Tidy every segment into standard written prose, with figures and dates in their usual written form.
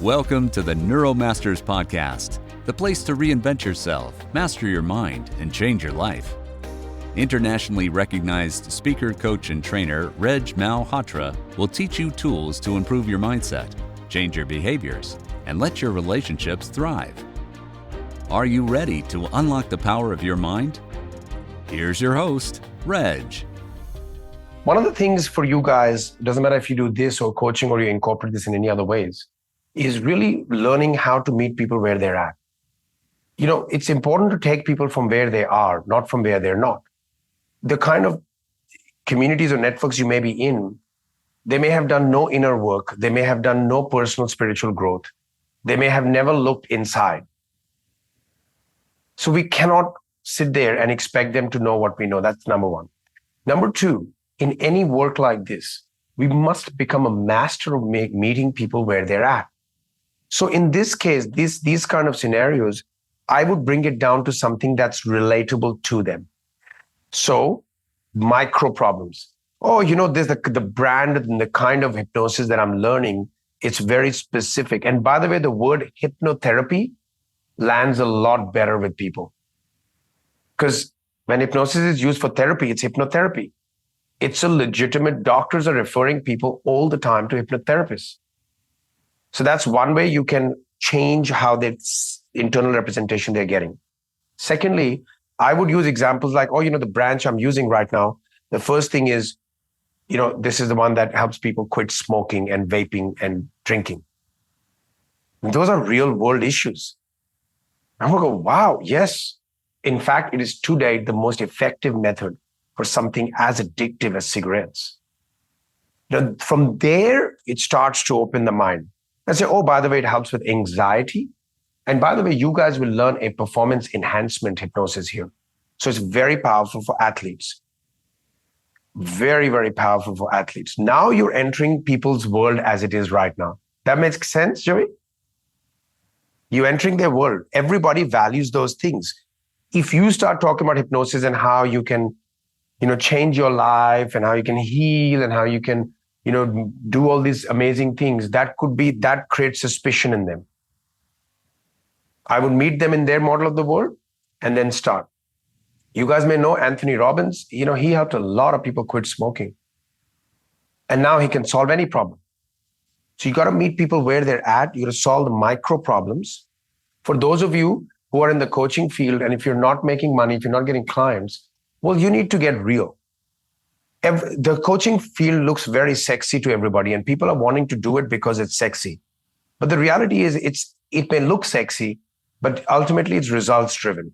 Welcome to the Neuromasters Podcast, the place to reinvent yourself, master your mind, and change your life. Internationally recognized speaker, coach, and trainer Reg Malhotra will teach you tools to improve your mindset, change your behaviors, and let your relationships thrive. Are you ready to unlock the power of your mind? Here's your host, Reg. One of the things for you guys, doesn't matter if you do this or coaching or you incorporate this in any other ways, is really learning how to meet people where they're at. You know, it's important to take people from where they are, not from where they're not. The kind of communities or networks you may be in, they may have done no inner work. They may have done no personal spiritual growth. They may have never looked inside. So we cannot sit there and expect them to know what we know. That's number one. Number two, in any work like this, we must become a master of meeting people where they're at. So in this case, these kind of scenarios, I would bring it down to something that's relatable to them. So micro problems. Oh, you know, there's the brand and the kind of hypnosis that I'm learning. It's very specific. And by the way, the word hypnotherapy lands a lot better with people. Because when hypnosis is used for therapy, it's hypnotherapy. It's a legitimate, doctors are referring people all the time to hypnotherapists. So that's one way you can change how the internal representation they're getting. Secondly, I would use examples like, the branch I'm using right now. The first thing is, this is the one that helps people quit smoking and vaping and drinking. And those are real world issues. I'm going to go, wow, yes. In fact, it is today the most effective method for something as addictive as cigarettes. Now, from there, it starts to open the mind. And say, by the way, it helps with anxiety. And by the way, you guys will learn a performance enhancement hypnosis here. So it's very powerful for athletes. Very, very powerful for athletes. Now you're entering people's world as it is right now. That makes sense, Joey? You're entering their world. Everybody values those things. If you start talking about hypnosis and how you can, change your life and how you can heal and how you can, do all these amazing things, that creates suspicion in them. I would meet them in their model of the world and then start. You guys may know Anthony Robbins, he helped a lot of people quit smoking. And now he can solve any problem. So you got to meet people where they're at. You got to solve the micro problems. For those of you who are in the coaching field, and if you're not making money, if you're not getting clients, well, you need to get real. The coaching field looks very sexy to everybody, and people are wanting to do it because it's sexy. But the reality is it may look sexy, but ultimately it's results driven.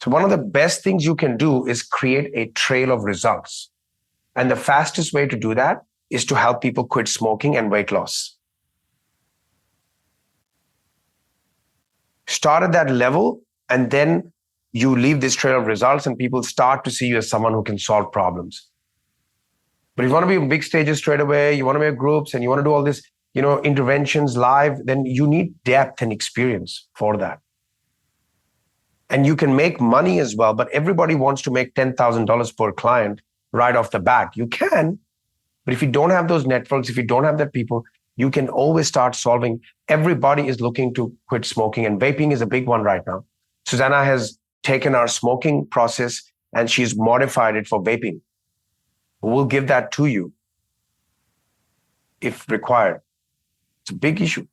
So one of the best things you can do is create a trail of results. And the fastest way to do that is to help people quit smoking and weight loss. Start at that level, and then you leave this trail of results and people start to see you as someone who can solve problems. But if you want to be in big stages straight away, you want to make groups and you want to do all this, interventions live, then you need depth and experience for that. And you can make money as well, but everybody wants to make $10,000 per client right off the bat. You can, but if you don't have those networks, if you don't have that people, you can always start solving. Everybody is looking to quit smoking, and vaping is a big one right now. Susanna has taken our smoking process and she's modified it for vaping. We'll give that to you if required. It's a big issue.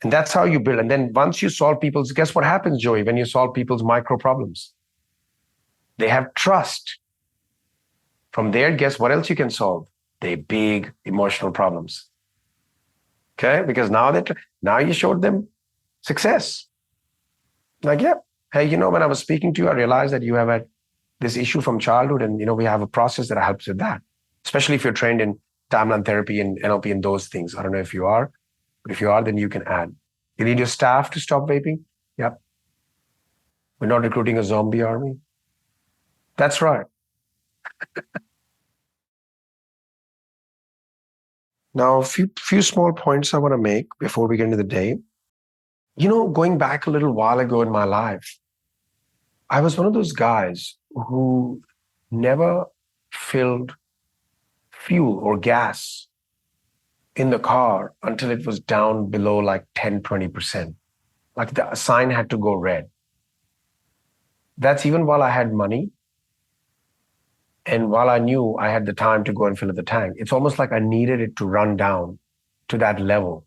And that's how you build. And then once you solve people's, guess what happens, Joey, when you solve people's micro problems? They have trust. From there, guess what else you can solve? The big emotional problems. Okay? Because now you showed them success. Like, yeah. Hey, when I was speaking to you, I realized that you have had this issue from childhood, and, we have a process that helps with that, especially if you're trained in timeline therapy and NLP and those things. I don't know if you are, but if you are, then you can add. You need your staff to stop vaping? Yep. We're not recruiting a zombie army. That's right. Now, a few small points I want to make before we get into the day. Going back a little while ago in my life, I was one of those guys who never filled fuel or gas in the car until it was down below like 10, 20%. Like the sign had to go red. That's even while I had money and while I knew I had the time to go and fill up the tank. It's almost like I needed it to run down to that level.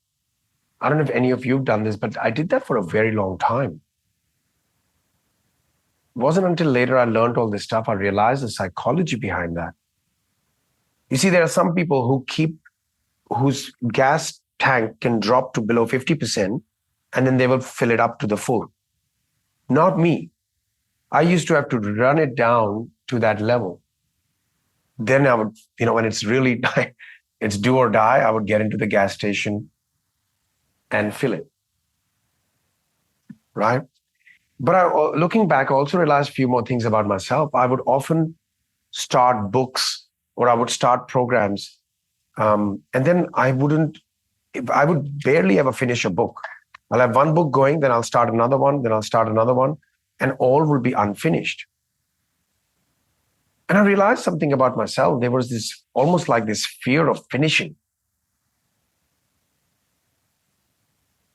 I don't know if any of you've done this, but I did that for a very long time. It wasn't until later I learned all this stuff, I realized the psychology behind that. You see, there are some people whose gas tank can drop to below 50% and then they will fill it up to the full. Not me. I used to have to run it down to that level. Then I would, when it's really, it's do or die, I would get into the gas station and fill it. Right? But looking back, I also realized a few more things about myself. I would often start books or I would start programs. And then I would barely ever finish a book. I'll have one book going, then I'll start another one, then I'll start another one, and all will be unfinished. And I realized something about myself. There was this almost like this fear of finishing.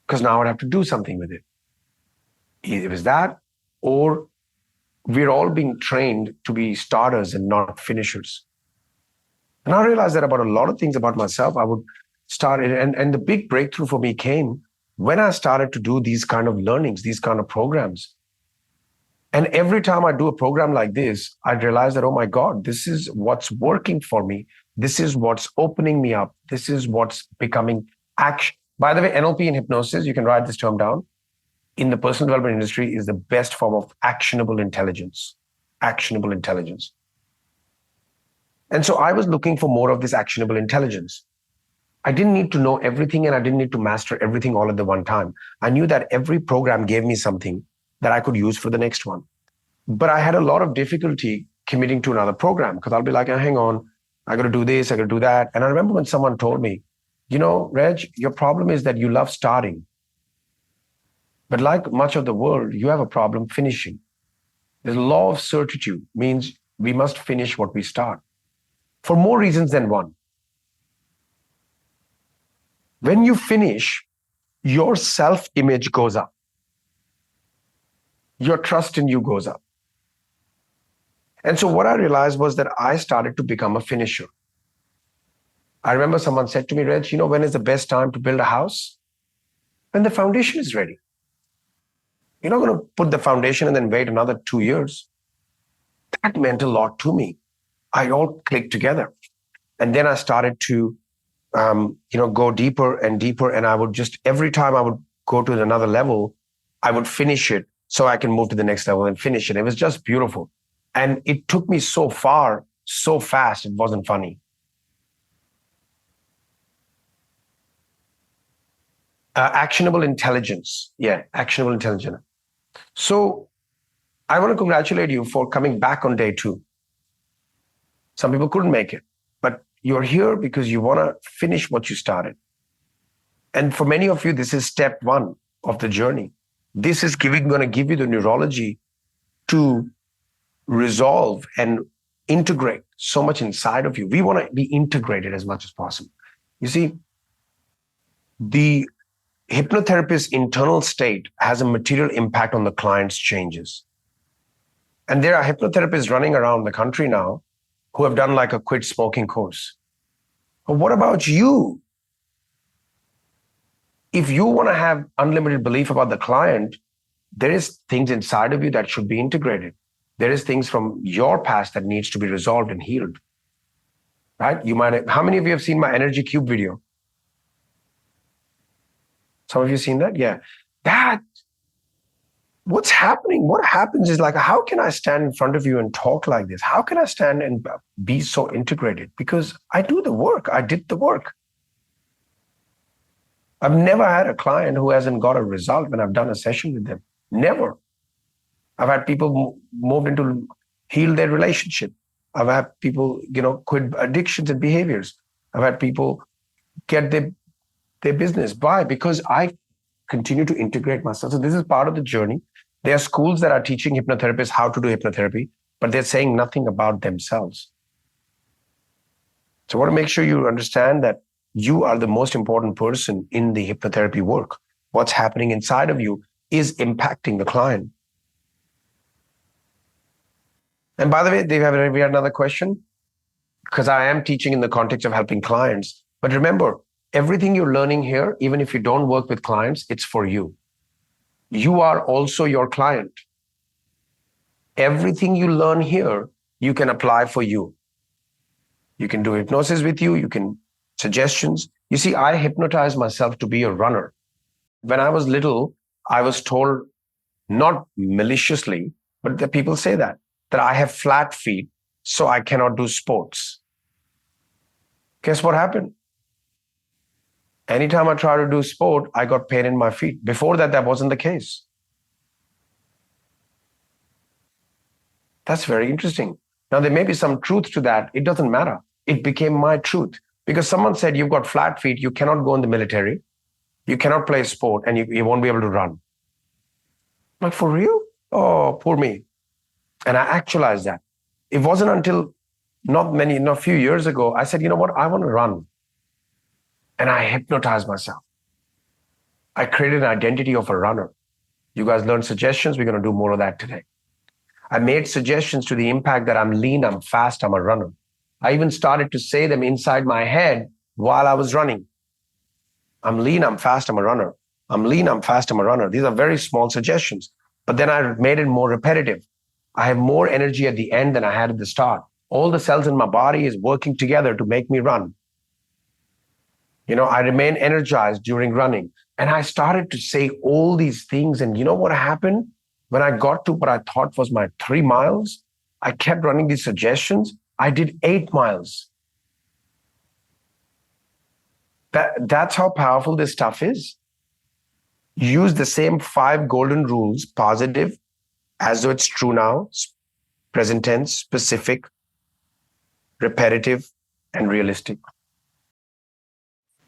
Because now I'd have to do something with it. It was that, or we're all being trained to be starters and not finishers. And I realized that about a lot of things about myself. I would start it, and the big breakthrough for me came when I started to do these kind of learnings, these kind of programs. And every time I do a program like this, I realize that, oh my God, this is what's working for me. This is what's opening me up. This is what's becoming action. By the way, NLP and hypnosis, you can write this term down, in the personal development industry is the best form of actionable intelligence. Actionable intelligence. And so I was looking for more of this actionable intelligence. I didn't need to know everything and I didn't need to master everything all at the one time. I knew that every program gave me something that I could use for the next one. But I had a lot of difficulty committing to another program because I'll be like, hang on, I got to do this, I got to do that. And I remember when someone told me, Reg, your problem is that you love starting. But like much of the world, you have a problem finishing. The law of certitude means we must finish what we start for more reasons than one. When you finish, your self-image goes up. Your trust in you goes up. And so what I realized was that I started to become a finisher. I remember someone said to me, Reg, when is the best time to build a house? When the foundation is ready. You're not going to put the foundation and then wait another 2 years. That meant a lot to me. I all clicked together. And then I started to, go deeper and deeper. And I would just, every time I would go to another level, I would finish it so I can move to the next level and finish it. It was just beautiful. And it took me so far, so fast, it wasn't funny. Actionable intelligence. Yeah, actionable intelligence. So I want to congratulate you for coming back on day 2. Some people couldn't make it, but you're here because you want to finish what you started. And for many of you, this is step 1 of the journey. This is going to give you the neurology to resolve and integrate so much inside of you. We want to be integrated as much as possible. You see, the hypnotherapist's internal state has a material impact on the client's changes. And there are hypnotherapists running around the country now who have done like a quit smoking course. But what about you? If you want to have unlimited belief about the client, there is things inside of you that should be integrated. There is things from your past that needs to be resolved and healed. Right? How many of you have seen my Energy Cube video? Some of you seen that? Yeah. What's happening? What happens is like, how can I stand in front of you and talk like this? How can I stand and be so integrated? Because I do the work. I did the work. I've never had a client who hasn't got a result when I've done a session with them. Never. I've had people moved into heal their relationship. I've had people, quit addictions and behaviors. I've had people get their business. Why? Because I continue to integrate myself. So this is part of the journey. There are schools that are teaching hypnotherapists how to do hypnotherapy, but they're saying nothing about themselves. So I want to make sure you understand that you are the most important person in the hypnotherapy work. What's happening inside of you is impacting the client. And by the way, we have another question, because I am teaching in the context of helping clients. But remember, everything you're learning here, even if you don't work with clients, it's for you. You are also your client. Everything you learn here, you can apply for you. You can do hypnosis with you, you can suggestions. You see, I hypnotized myself to be a runner. When I was little, I was told, not maliciously, but the people say that I have flat feet, so I cannot do sports. Guess what happened? Anytime I try to do sport, I got pain in my feet. Before that, that wasn't the case. That's very interesting. Now, there may be some truth to that. It doesn't matter. It became my truth because someone said, you've got flat feet, you cannot go in the military, you cannot play sport, and you won't be able to run. I'm like, for real? Oh, poor me. And I actualized that. It wasn't until not a few years ago, I said, you know what? I want to run. And I hypnotized myself. I created an identity of a runner. You guys learned suggestions. We're going to do more of that today. I made suggestions to the impact that I'm lean, I'm fast, I'm a runner. I even started to say them inside my head while I was running. I'm lean, I'm fast, I'm a runner. I'm lean, I'm fast, I'm a runner. These are very small suggestions. But then I made it more repetitive. I have more energy at the end than I had at the start. All the cells in my body is working together to make me run. I remain energized during running. And I started to say all these things. And you know what happened? When I got to what I thought was my 3 miles, I kept running these suggestions. I did 8 miles. That's how powerful this stuff is. Use the same 5 golden rules, positive, as though it's true now, present tense, specific, repetitive, and realistic.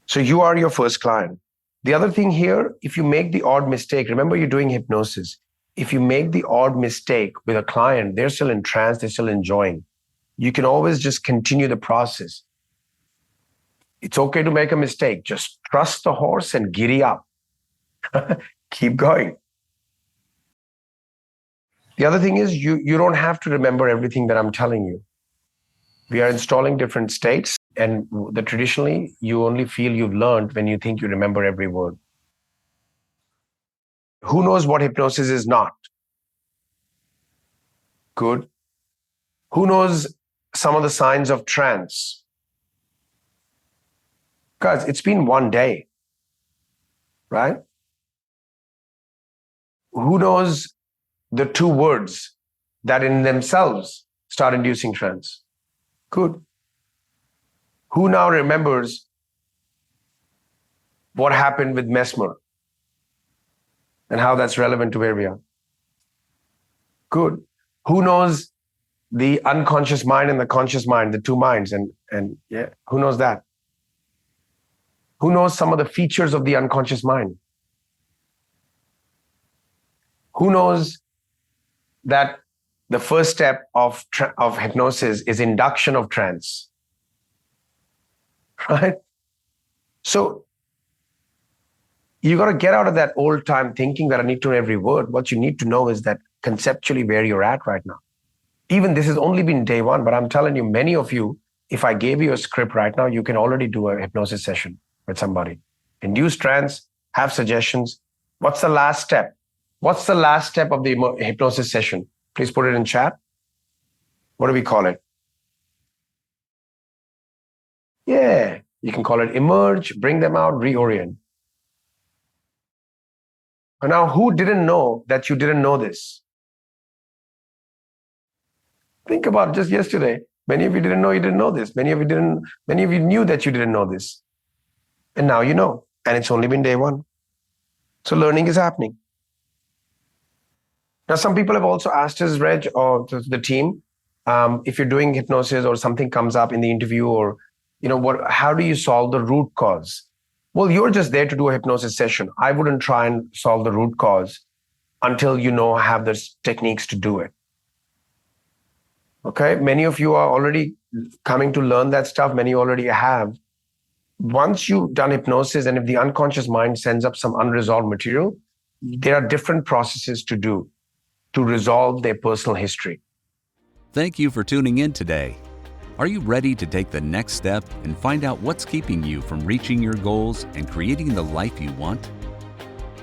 So you are your first client. The other thing here, if you make the odd mistake, remember you're doing hypnosis. If you make the odd mistake with a client, they're still in trance, they're still enjoying. You can always just continue the process. It's okay to make a mistake. Just trust the horse and giddy up. Keep going. The other thing is you don't have to remember everything that I'm telling you. We are installing different states, and traditionally, you only feel you've learned when you think you remember every word. Who knows what hypnosis is not? Good. Who knows some of the signs of trance? Guys, it's been one day, right? Who knows the 2 words that in themselves start inducing trance? Good. Who now remembers what happened with Mesmer and how that's relevant to where we are? Good. Who knows the unconscious mind and the conscious mind, the 2 minds, and yeah, who knows that? Who knows some of the features of the unconscious mind? Who knows that the first step of hypnosis is induction of trance, right? So you got to get out of that old time thinking that I need to know every word. What you need to know is that conceptually where you're at right now. Even this has only been day 1, but I'm telling you, many of you, if I gave you a script right now, you can already do a hypnosis session with somebody. Induce trance, have suggestions. What's the last step? What's the last step of the hypnosis session? Please put it in chat. What do we call it? Yeah, you can call it emerge, bring them out, reorient. And now, who didn't know that you didn't know this? Think about it, just yesterday. Many of you didn't know you didn't know this. Many of you knew that you didn't know this. And now you know. And it's only been day 1. So learning is happening. Now, some people have also asked us, Reg, or the team, if you're doing hypnosis or something comes up in the interview, or how do you solve the root cause? Well, you're just there to do a hypnosis session. I wouldn't try and solve the root cause until have the techniques to do it. Okay, many of you are already coming to learn that stuff. Many already have. once you've done hypnosis, and if the unconscious mind sends up some unresolved material, there are different processes to do to resolve their personal history. Thank you for tuning in today. Are you ready to take the next step and find out what's keeping you from reaching your goals and creating the life you want?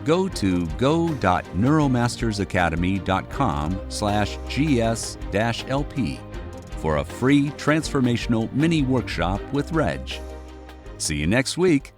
Go to go.neuromastersacademy.com/gs-lp for a free transformational mini workshop with Reg. See you next week.